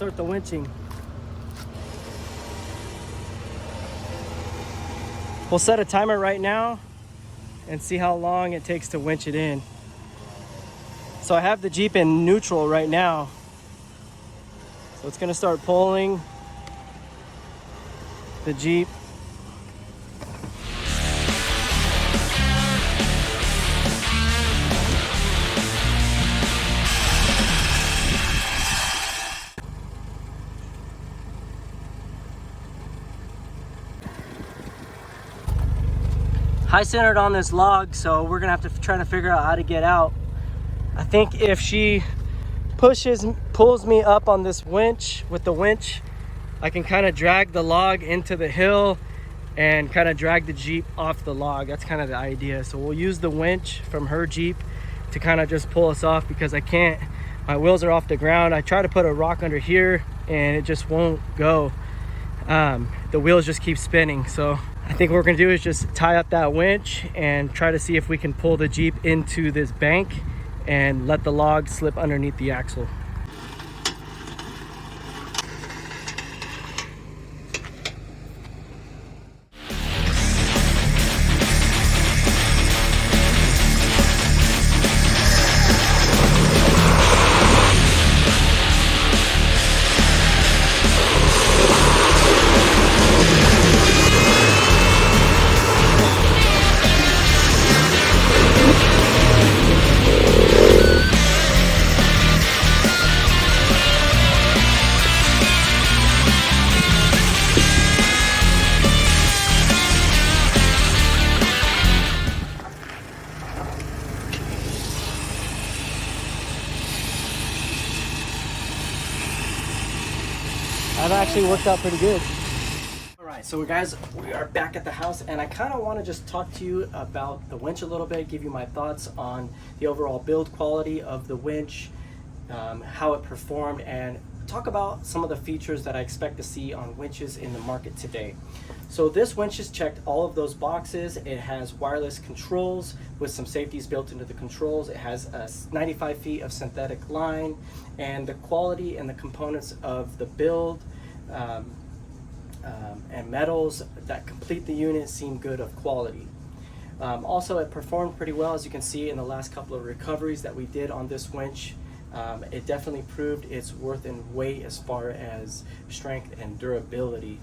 start the winching. We'll set a timer right now and see how long it takes to winch it in. So I have the Jeep in neutral right now. So it's gonna start pulling the Jeep. High centered on this log, so we're gonna have to try to figure out how to get out. I think if she pulls me up on this winch with the winch, I can kind of drag the log into the hill and kind of drag the Jeep off the log. That's kind of the idea. So we'll use the winch from her Jeep to kind of just pull us off, because I can't, my wheels are off the ground. I try to put a rock under here and it just won't go. The wheels just keep spinning. So I think what we're gonna do is just tie up that winch and try to see if we can pull the Jeep into this bank and let the log slip underneath the axle. That actually worked out pretty good. All right, so guys, we are back at the house, and I kind of want to just talk to you about the winch a little bit, give you my thoughts on the overall build quality of the winch, how it performed, and talk about some of the features that I expect to see on winches in the market today. So this winch has checked all of those boxes. It has wireless controls with some safeties built into the controls. It has 95 feet of synthetic line, and the quality and the components of the build and metals that complete the unit seem good of quality. Also, it performed pretty well, as you can see in the last couple of recoveries that we did on this winch. It definitely proved its worth and weight as far as strength and durability.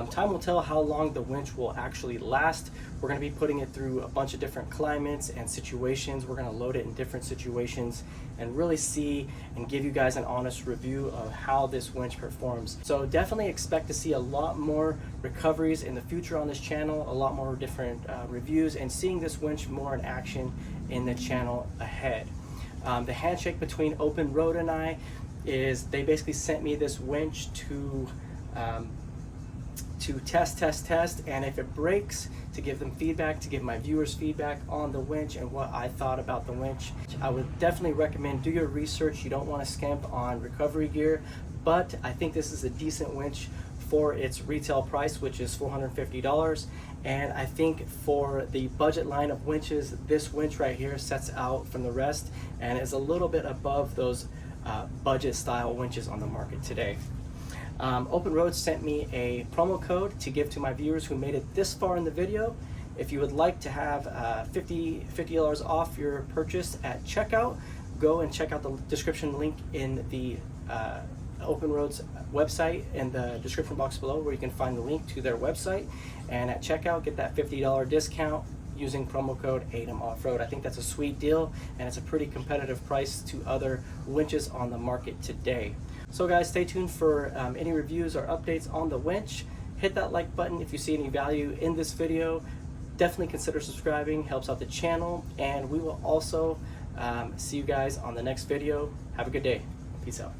Time will tell how long the winch will actually last. We're going to be putting it through a bunch of different climates and situations. We're going to load it in different situations and really see and give you guys an honest review of how this winch performs. So definitely expect to see a lot more recoveries in the future on this channel, a lot more different reviews, and seeing this winch more in action in the channel ahead. The handshake between Openroad and I is they basically sent me this winch to test, and if it breaks, to give them feedback, to give my viewers feedback on the winch and what I thought about the winch. I would definitely recommend do your research. You don't want to skimp on recovery gear, but I think this is a decent winch for its retail price, which is $450. And I think for the budget line of winches, this winch right here sets out from the rest and is a little bit above those budget style winches on the market today. Openroad sent me a promo code to give to my viewers who made it this far in the video. If you would like to have $50 off your purchase at checkout, go and check out the description link in the Openroad's website in the description box below, where you can find the link to their website, and at checkout get that $50 discount using promo code Atemoffroad. I think that's a sweet deal, and it's a pretty competitive price to other winches on the market today. So guys, stay tuned for any reviews or updates on the winch. Hit that like button if you see any value in this video. Definitely consider subscribing, helps out the channel, and we will also see you guys on the next video. Have a good day. Peace out.